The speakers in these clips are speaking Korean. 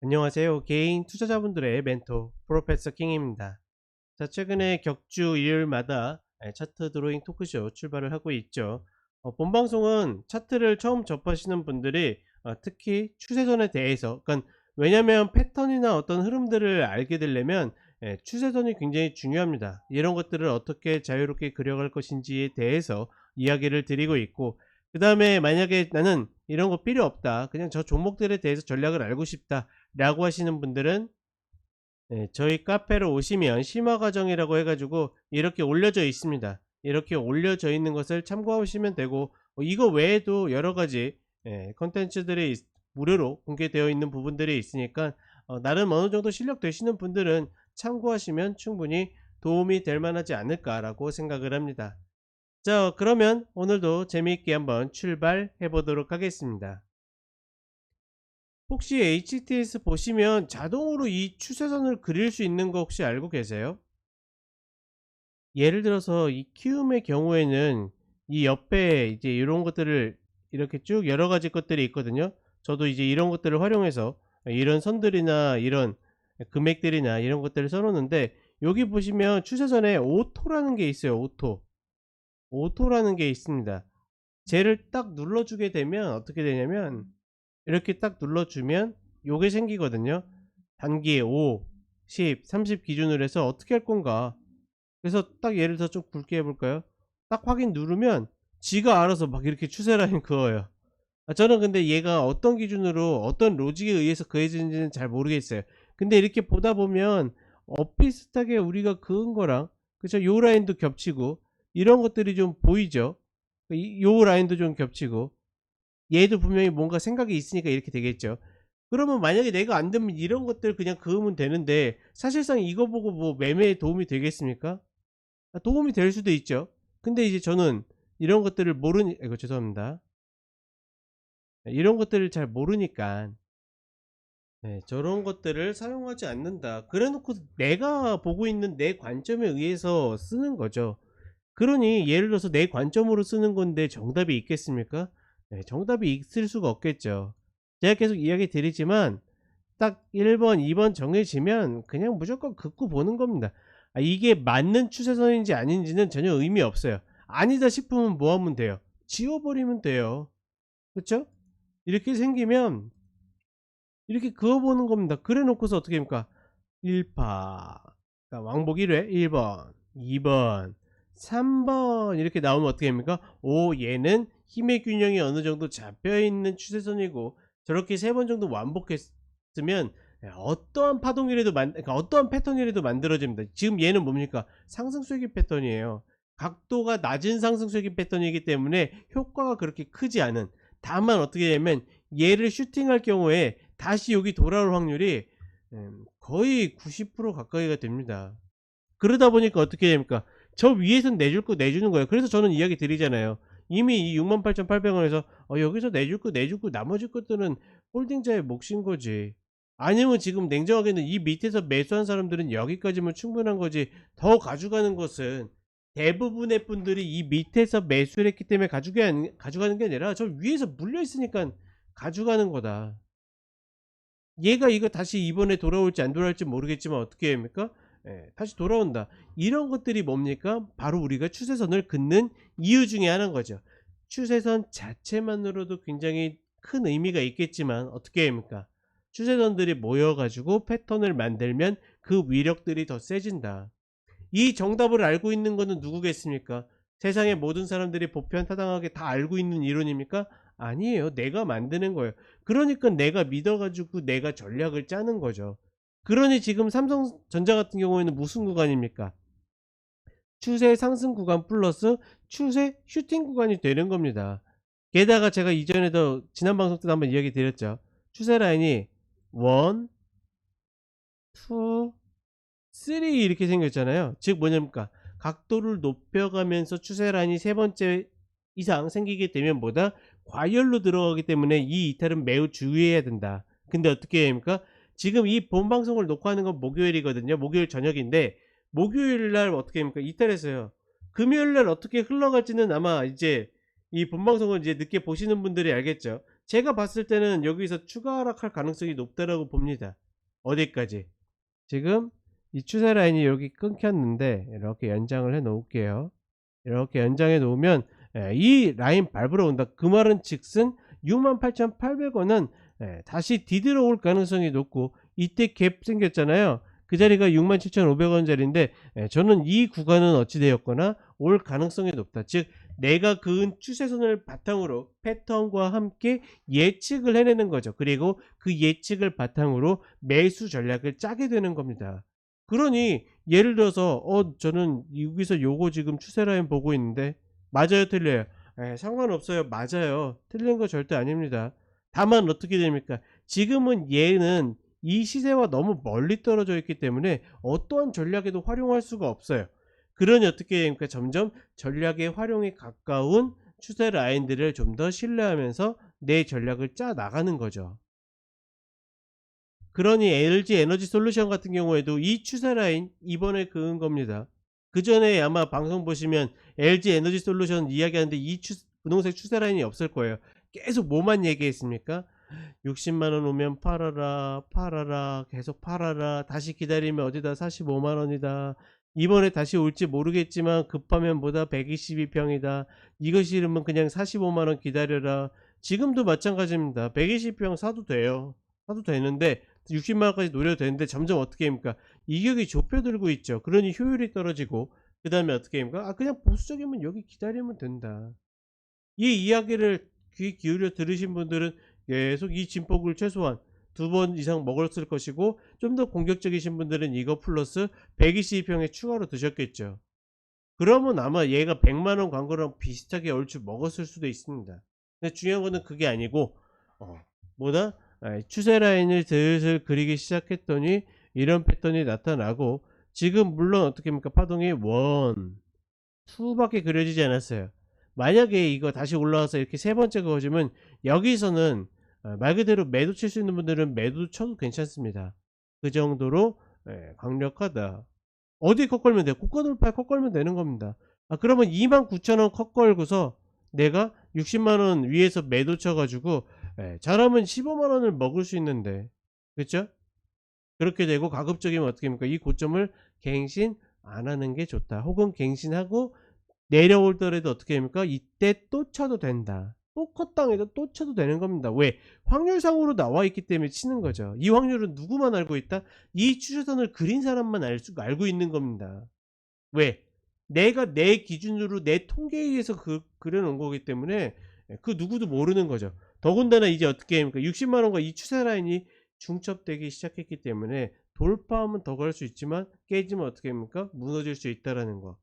안녕하세요. 개인 투자자분들의 멘토 프로페서 킹입니다. 자, 최근에 격주 일요일마다 차트 드로잉 토크쇼 출발을 하고 있죠. 본 방송은 차트를 처음 접하시는 분들이 특히 추세선에 대해서, 그러니까 왜냐하면 패턴이나 어떤 흐름들을 알게 되려면 추세선이 굉장히 중요합니다. 이런 것들을 어떻게 자유롭게 그려갈 것인지에 대해서 이야기를 드리고 있고, 그 다음에 만약에 나는 이런 거 필요 없다, 그냥 저 종목들에 대해서 전략을 알고 싶다 라고 하시는 분들은 저희 카페로 오시면 심화과정이라고 해가지고 이렇게 올려져 있습니다. 이렇게 올려져 있는 것을 참고하시면 되고, 이거 외에도 여러가지 컨텐츠들이 무료로 공개되어 있는 부분들이 있으니까 나름 어느정도 실력 되시는 분들은 참고하시면 충분히 도움이 될 만하지 않을까 라고 생각을 합니다. 자, 그러면 오늘도 재미있게 한번 출발해 보도록 하겠습니다. 혹시 HTS 보시면 자동으로 이 추세선을 그릴 수 있는 거 혹시 알고 계세요? 예를 들어서 이 키움의 경우에는 이 옆에 이제 이런 것들을 이렇게 쭉 여러 가지 것들이 있거든요. 저도 이제 이런 것들을 활용해서 이런 선들이나 이런 금액들이나 이런 것들을 써놓는데, 여기 보시면 추세선에 오토라는 게 있어요. 오토라는 게 있습니다. 쟤를 딱 눌러주게 되면 어떻게 되냐면, 이렇게 딱 눌러주면 요게 생기거든요. 단기 5, 10, 30 기준으로 해서 어떻게 할 건가. 그래서 딱 예를 들어 좀 굵게 해볼까요? 딱 확인 누르면 지가 알아서 막 이렇게 추세 라인 그어요. 저는 근데 얘가 어떤 기준으로 어떤 로직에 의해서 그어지는지는 잘 모르겠어요. 근데 이렇게 보다 보면 비슷하게 우리가 그은 거랑, 그쵸, 요 라인도 겹치고 이런 것들이 좀 보이죠. 요 라인도 좀 겹치고, 얘도 분명히 뭔가 생각이 있으니까 이렇게 되겠죠. 그러면 만약에 내가 안 되면 이런 것들 그냥 그으면 되는데, 사실상 이거 보고 뭐 매매에 도움이 되겠습니까? 도움이 될 수도 있죠. 근데 이제 저는 이런 것들을 이거 죄송합니다. 이런 것들을 잘 모르니까 저런 것들을 사용하지 않는다. 그래 놓고 내가 보고 있는 내 관점에 의해서 쓰는 거죠. 그러니 예를 들어서 내 관점으로 쓰는 건데 정답이 있겠습니까? 정답이 있을 수가 없겠죠. 제가 계속 이야기 드리지만 딱 1번, 2번 정해지면 그냥 무조건 긋고 보는 겁니다. 이게 맞는 추세선인지 아닌지는 전혀 의미 없어요. 아니다 싶으면 뭐 하면 돼요? 지워버리면 돼요. 그쵸? 이렇게 생기면 이렇게 그어보는 겁니다. 그래 놓고서 어떻게 합니까? 1파, 왕복 1회 1번, 2번, 3번 이렇게 나오면 어떻게 합니까? 얘는 힘의 균형이 어느 정도 잡혀있는 추세선이고, 저렇게 3번 정도 완복했으면 어떠한 파동이라도 그러니까 어떠한 패턴이라도 만들어집니다. 지금 얘는 뭡니까? 상승 쐐기 패턴이에요. 각도가 낮은 상승 쐐기 패턴이기 때문에 효과가 그렇게 크지 않은, 다만 어떻게 되냐면 얘를 슈팅할 경우에 다시 여기 돌아올 확률이 거의 90% 가까이가 됩니다. 그러다 보니까 어떻게 됩니까? 저 위에선 내줄 거 내주는 거예요. 그래서 저는 이야기 드리잖아요. 이미 이 68,800원에서 여기서 내줄 거 나머지 것들은 홀딩자의 몫인 거지. 아니면 지금 냉정하게는 이 밑에서 매수한 사람들은 여기까지면 충분한 거지, 더 가져가는 것은 대부분의 분들이 이 밑에서 매수를 했기 때문에 가져가는 게 아니라 저 위에서 물려 있으니까 가져가는 거다. 얘가 이거 다시 이번에 돌아올지 안 돌아올지 모르겠지만 어떻게 합니까? 다시 돌아온다. 이런 것들이 뭡니까? 바로 우리가 추세선을 긋는 이유 중에 하나인 거죠. 추세선 자체만으로도 굉장히 큰 의미가 있겠지만 어떻게 합니까? 추세선들이 모여가지고 패턴을 만들면 그 위력들이 더 세진다. 이 정답을 알고 있는 것은 누구겠습니까? 세상의 모든 사람들이 보편타당하게 다 알고 있는 이론입니까? 아니에요. 내가 만드는 거예요. 그러니까 내가 믿어가지고 내가 전략을 짜는 거죠. 그러니 지금 삼성전자 같은 경우에는 무슨 구간입니까? 추세 상승 구간 플러스 추세 슈팅 구간이 되는 겁니다. 게다가 제가 이전에도 지난 방송 때도 한번 이야기 드렸죠. 추세 라인이 1, 2, 3 이렇게 생겼잖아요. 즉 뭐냐니까 각도를 높여가면서 추세 라인이 세 번째 이상 생기게 되면 뭐다? 과열로 들어가기 때문에 이 이탈은 매우 주의해야 된다. 근데 어떻게 해야 합니까? 지금 이 본 방송을 녹화하는 건 목요일이거든요. 목요일 저녁인데 목요일 날 어떻게 합니까? 이탈했어요. 금요일 날 어떻게 흘러갈지는 아마 이제 이 본 방송을 이제 늦게 보시는 분들이 알겠죠. 제가 봤을 때는 여기서 추가 하락할 가능성이 높다라고 봅니다. 어디까지? 지금 이 추세 라인이 여기 끊겼는데 이렇게 연장을 해 놓을게요. 이렇게 연장해 놓으면 이 라인 밟으러 온다. 그 말은 즉슨 68,800원은 다시 뒤들어올 가능성이 높고, 이때 갭 생겼잖아요. 그 자리가 67,500원 자리인데 저는 이 구간은 어찌 되었거나 올 가능성이 높다. 즉 내가 그은 추세선을 바탕으로 패턴과 함께 예측을 해내는 거죠. 그리고 그 예측을 바탕으로 매수 전략을 짜게 되는 겁니다. 그러니 예를 들어서 저는 여기서 요거 지금 추세 라인 보고 있는데 맞아요, 틀려요? 상관없어요. 맞아요. 틀린 거 절대 아닙니다. 다만 어떻게 됩니까? 지금은 얘는 이 시세와 너무 멀리 떨어져 있기 때문에 어떠한 전략에도 활용할 수가 없어요. 그러니 어떻게 됩니까? 점점 전략의 활용에 가까운 추세 라인들을 좀 더 신뢰하면서 내 전략을 짜 나가는 거죠. 그러니 LG 에너지 솔루션 같은 경우에도 이 추세 라인 이번에 그은 겁니다. 그 전에 아마 방송 보시면 LG 에너지 솔루션 이야기하는데 이 분홍색 추세 라인이 없을 거예요. 계속 뭐만 얘기했습니까? 60만원 오면 팔아라, 팔아라, 계속 팔아라, 다시 기다리면 어디다 45만원이다. 이번에 다시 올지 모르겠지만 급하면 뭐다 122평이다. 이거 싫으면 그냥 45만원 기다려라. 지금도 마찬가지입니다. 120평 사도 돼요. 사도 되는데 60만원까지 노려도 되는데 점점 어떻게 합니까? 이격이 좁혀들고 있죠. 그러니 효율이 떨어지고, 그 다음에 어떻게 합니까? 그냥 보수적이면 여기 기다리면 된다. 이 이야기를 귀 기울여 들으신 분들은 계속 이 진폭을 최소한 2번 이상 먹었을 것이고, 좀 더 공격적이신 분들은 이거 플러스 122평에 추가로 드셨겠죠. 그러면 아마 얘가 100만원 광고랑 비슷하게 얼추 먹었을 수도 있습니다. 근데 중요한 거는 그게 아니고 뭐다? 추세 라인을 슬슬 그리기 시작했더니 이런 패턴이 나타나고, 지금 물론 어떻게 합니까? 파동이 1, 2밖에 그려지지 않았어요. 만약에 이거 다시 올라와서 이렇게 세 번째 그어주면 여기서는 말 그대로 매도 칠 수 있는 분들은 매도 쳐도 괜찮습니다. 그 정도로 강력하다. 어디 컷 걸면 돼요? 고가 돌파에 컷 걸면 되는 겁니다. 그러면 29,000원 컷 걸고서 내가 60만원 위에서 매도 쳐가지고 잘하면 15만원을 먹을 수 있는데, 그쵸? 그렇게 되고 가급적이면 어떻게 합니까? 이 고점을 갱신 안 하는 게 좋다. 혹은 갱신하고 내려올더라도 어떻게 합니까? 이때 또 쳐도 된다. 또 컷당해도 또 쳐도 되는 겁니다. 왜? 확률상으로 나와 있기 때문에 치는 거죠. 이 확률은 누구만 알고 있다? 이 추세선을 그린 사람만 알고 있는 겁니다. 왜? 내가 내 기준으로 내 통계에 의해서 그려놓은 거기 때문에 그 누구도 모르는 거죠. 더군다나 이제 어떻게 합니까? 60만원과 이 추세 라인이 중첩되기 시작했기 때문에 돌파하면 더 갈 수 있지만 깨지면 어떻게 합니까? 무너질 수 있다라는 거.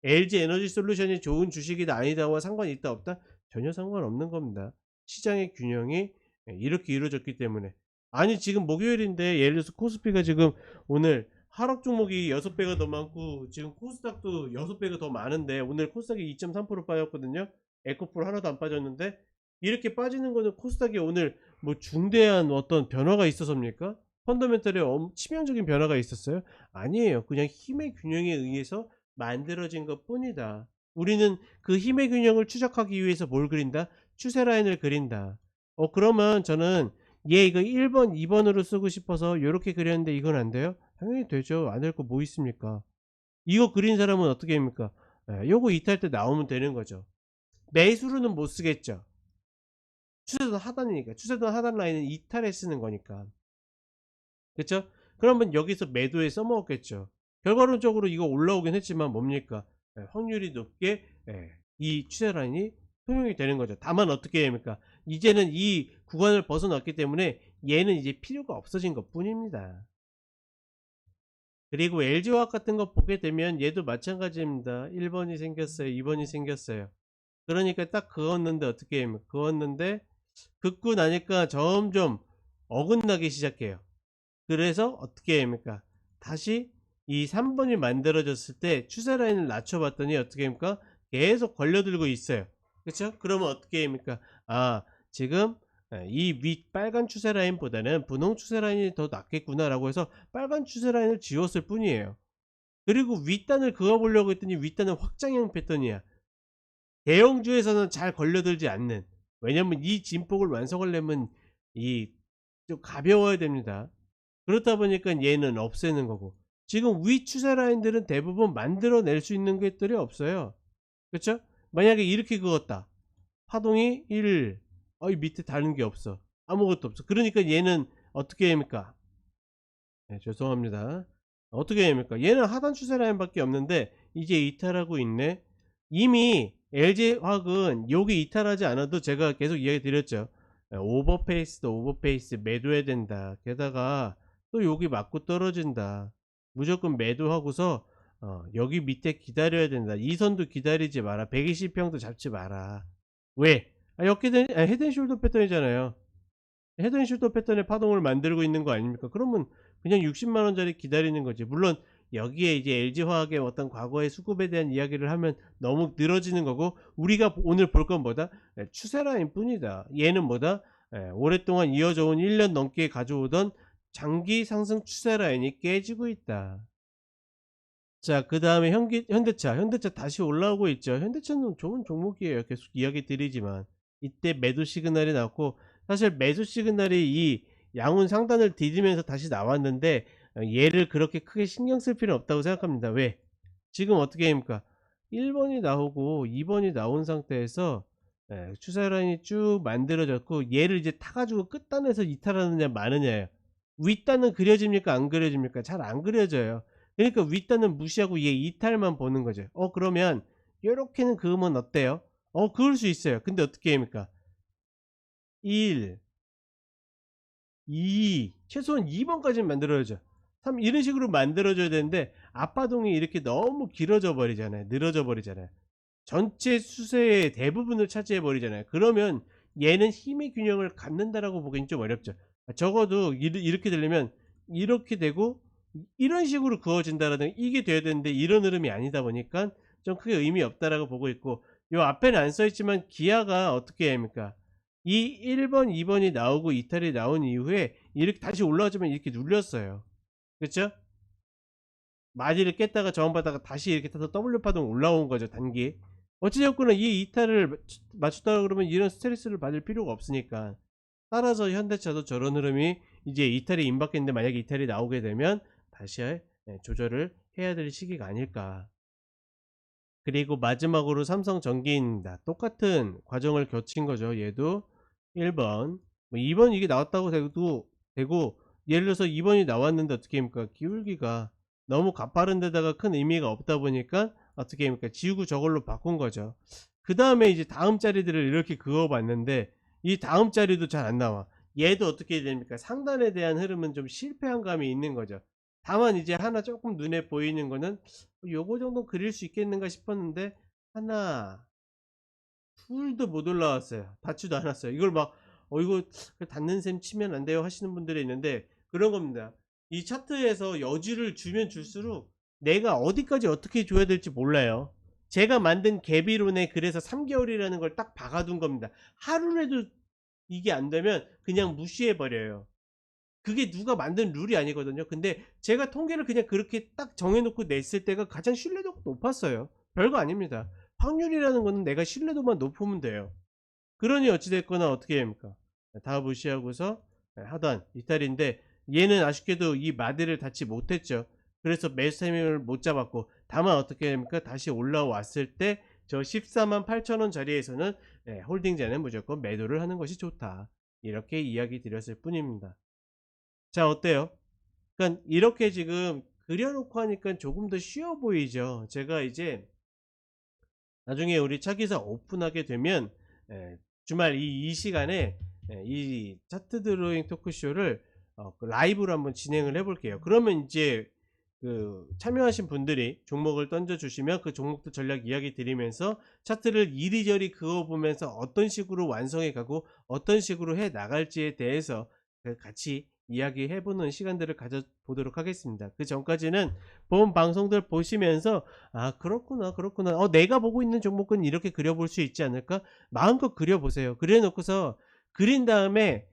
LG 에너지 솔루션이 좋은 주식이다 아니다와 상관이 있다 없다? 전혀 상관없는 겁니다. 시장의 균형이 이렇게 이루어졌기 때문에. 아니 지금 목요일인데 예를 들어서 코스피가 지금 오늘 하락 종목이 6배가 더 많고 지금 코스닥도 6배가 더 많은데, 오늘 코스닥이 2.3% 빠졌거든요. 에코프로 하나도 안 빠졌는데, 이렇게 빠지는 거는 코스닥이 오늘 뭐 중대한 어떤 변화가 있어서입니까? 펀더멘털에 치명적인 변화가 있었어요? 아니에요. 그냥 힘의 균형에 의해서 만들어진 것 뿐이다. 우리는 그 힘의 균형을 추적하기 위해서 뭘 그린다? 추세 라인을 그린다. 그러면 저는 얘 이거 1번, 2번으로 쓰고 싶어서 이렇게 그렸는데 이건 안 돼요? 당연히 되죠. 안 될 거 뭐 있습니까? 이거 그린 사람은 어떻게 합니까? 요거 이탈 때 나오면 되는 거죠. 매수로는 못 쓰겠죠. 추세선 하단이니까. 추세선 하단 라인은 이탈에 쓰는 거니까. 그쵸? 그러면 여기서 매도에 써먹었겠죠. 결과론적으로 이거 올라오긴 했지만 뭡니까? 확률이 높게 이 추세 라인이 통용이 되는 거죠. 다만 어떻게 됩니까? 이제는 이 구간을 벗어났기 때문에 얘는 이제 필요가 없어진 것 뿐입니다. 그리고 LG화학 같은 거 보게 되면 얘도 마찬가지입니다. 1번이 생겼어요. 2번이 생겼어요. 그러니까 딱 그었는데 어떻게 해요? 그었는데 긋고 나니까 점점 어긋나기 시작해요. 그래서 어떻게 합니까? 다시 이 3번이 만들어졌을 때 추세 라인을 낮춰봤더니 어떻게 합니까? 계속 걸려들고 있어요. 그렇죠? 그러면 어떻게 합니까? 지금 이 윗 빨간 추세 라인보다는 분홍 추세 라인이 더 낫겠구나 라고 해서 빨간 추세 라인을 지웠을 뿐이에요. 그리고 윗단을 그어보려고 했더니 윗단은 확장형 패턴이야. 대형주에서는 잘 걸려들지 않는, 왜냐면 이 진폭을 완성하려면 이 좀 가벼워야 됩니다. 그렇다 보니까 얘는 없애는 거고, 지금 위 추세 라인들은 대부분 만들어낼 수 있는 것들이 없어요. 그쵸? 만약에 이렇게 그었다. 파동이 1, 이 밑에 다른 게 없어. 아무것도 없어. 그러니까 얘는 어떻게 됩니까? 네, 죄송합니다. 어떻게 됩니까? 얘는 하단 추세 라인밖에 없는데 이제 이탈하고 있네. 이미 LG화학은 여기 이탈하지 않아도 제가 계속 이야기 드렸죠. 오버페이스도 오버페이스 매도해야 된다. 게다가 또 여기 맞고 떨어진다. 무조건 매도하고서 여기 밑에 기다려야 된다. 이 선도 기다리지 마라. 120평도 잡지 마라. 왜? 헤드앤숄더 패턴이잖아요. 헤드앤숄더 패턴의 파동을 만들고 있는 거 아닙니까? 그러면 그냥 60만원짜리 기다리는 거지. 물론 여기에 이제 LG화학의 어떤 과거의 수급에 대한 이야기를 하면 너무 늘어지는 거고, 우리가 오늘 볼 건 뭐다? 추세라인 뿐이다. 얘는 뭐다? 오랫동안 이어져 온 1년 넘게 가져오던 장기 상승 추세라인이 깨지고 있다. 자, 그 다음에 현대차 다시 올라오고 있죠. 현대차는 좋은 종목이에요. 계속 이야기 드리지만 이때 매도 시그널이 나왔고, 사실 매수 시그널이 이 양훈 상단을 디디면서 다시 나왔는데 얘를 그렇게 크게 신경 쓸 필요는 없다고 생각합니다. 왜? 지금 어떻게 합니까? 1번이 나오고 2번이 나온 상태에서 추세 라인이 쭉 만들어졌고, 얘를 이제 타가지고 끝단에서 이탈하느냐 마느냐예요. 윗단은 그려집니까 안 그려집니까? 잘 안 그려져요. 그러니까 윗단은 무시하고 얘 이탈만 보는 거죠. 그러면 요렇게는 그으면 어때요? 그을 수 있어요. 근데 어떻게 합니까? 1, 2, 최소한 2번까지는 만들어야죠. 3, 이런 식으로 만들어줘야 되는데 앞바동이 이렇게 너무 길어져 버리잖아요. 늘어져 버리잖아요. 전체 수세의 대부분을 차지해 버리잖아요. 그러면 얘는 힘의 균형을 갖는다라고 보기엔 좀 어렵죠. 적어도 이렇게 되려면 이렇게 되고 이런 식으로 그어진다라는, 이게 돼야 되는데 이런 흐름이 아니다 보니까 좀 크게 의미 없다라고 보고 있고, 요 앞에는 안 써있지만 기아가 어떻게 합니까? 이 1번 2번이 나오고 이탈이 나온 이후에 이렇게 다시 올라와주면 이렇게 눌렸어요. 그쵸? 마디를 깼다가 저항받다가 다시 이렇게 타서 W 파동 올라온 거죠, 단기. 어찌됐거나 이 이탈을 맞췄다 그러면 이런 스트레스를 받을 필요가 없으니까. 따라서 현대차도 저런 흐름이 이제 이탈이 임박했는데, 만약에 이탈이 나오게 되면 다시 조절을 해야 될 시기가 아닐까. 그리고 마지막으로 삼성전기입니다. 똑같은 과정을 거친 거죠. 얘도 1번, 2번 이게 나왔다고 되고, 예를 들어서 2번이 나왔는데 어떻게 합니까? 기울기가 너무 가파른 데다가 큰 의미가 없다 보니까 어떻게 합니까? 지우고 저걸로 바꾼 거죠. 그 다음에 이제 다음 자리들을 이렇게 그어봤는데 이 다음 자리도 잘 안 나와. 얘도 어떻게 됩니까? 상단에 대한 흐름은 좀 실패한 감이 있는 거죠. 다만 이제 하나 조금 눈에 보이는 거는 요거 정도 그릴 수 있겠는가 싶었는데 하나 둘도 못 올라왔어요. 닿지도 않았어요. 이걸 막 이거 닿는 셈 치면 안 돼요 하시는 분들이 있는데, 그런 겁니다. 이 차트에서 여지를 주면 줄수록 내가 어디까지 어떻게 줘야 될지 몰라요. 제가 만든 개비론에 그래서 3개월이라는 걸 딱 박아둔 겁니다. 하루라도 이게 안 되면 그냥 무시해 버려요. 그게 누가 만든 룰이 아니거든요. 근데 제가 통계를 그냥 그렇게 딱 정해놓고 냈을 때가 가장 신뢰도가 높았어요. 별거 아닙니다. 확률이라는 거는 내가 신뢰도만 높으면 돼요. 그러니 어찌됐거나 어떻게 합니까? 다 무시하고서 하단 이탈인데, 얘는 아쉽게도 이 마디를 닿지 못했죠. 그래서 매수 타이밍을 못 잡았고, 다만 어떻게 합니까? 다시 올라왔을 때 저 14만 8천원 자리에서는 홀딩자는 무조건 매도를 하는 것이 좋다. 이렇게 이야기 드렸을 뿐입니다. 자, 어때요? 그러니까 이렇게 지금 그려놓고 하니까 조금 더 쉬워 보이죠. 제가 이제 나중에 우리 차기사 오픈하게 되면 주말 이 시간에 이 차트 드로잉 토크쇼를 그 라이브로 한번 진행을 해 볼게요. 그러면 이제 그 참여하신 분들이 종목을 던져 주시면 그 종목도 전략 이야기 드리면서 차트를 이리저리 그어 보면서 어떤 식으로 완성해 가고 어떤 식으로 해 나갈지에 대해서 같이 이야기해 보는 시간들을 가져 보도록 하겠습니다. 그 전까지는 본 방송들 보시면서 그렇구나 그렇구나, 내가 보고 있는 종목은 이렇게 그려볼 수 있지 않을까, 마음껏 그려보세요. 그려 놓고서 그린 다음에,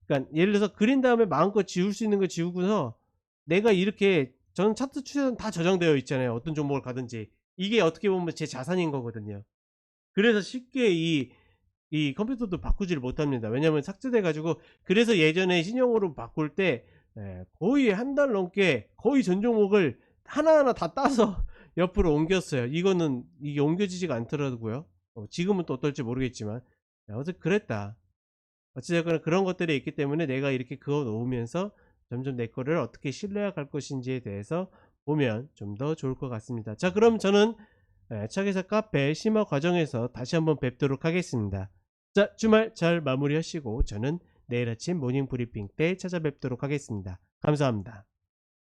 그러니까 예를 들어서 그린 다음에 마음껏 지울 수 있는 거 지우고서, 내가 이렇게, 저는 차트 추세는 다 저장되어 있잖아요. 어떤 종목을 가든지 이게 어떻게 보면 제 자산인 거거든요. 그래서 쉽게 이 이 컴퓨터도 바꾸지를 못합니다. 왜냐하면 삭제돼 가지고. 그래서 예전에 신형으로 바꿀 때 거의 한 달 넘게 거의 전 종목을 하나하나 다 따서 옆으로 옮겼어요. 이거는 이게 옮겨지지가 않더라고요. 지금은 또 어떨지 모르겠지만. 아무튼 그랬다. 어찌 됐거나 그런 것들이 있기 때문에 내가 이렇게 그어 놓으면서 점점 내 거를 어떻게 신뢰할 것인지에 대해서 보면 좀 더 좋을 것 같습니다. 자, 그럼 저는 책에서 카페 심화 과정에서 다시 한번 뵙도록 하겠습니다. 자, 주말 잘 마무리하시고 저는 내일 아침 모닝 브리핑 때 찾아뵙도록 하겠습니다. 감사합니다.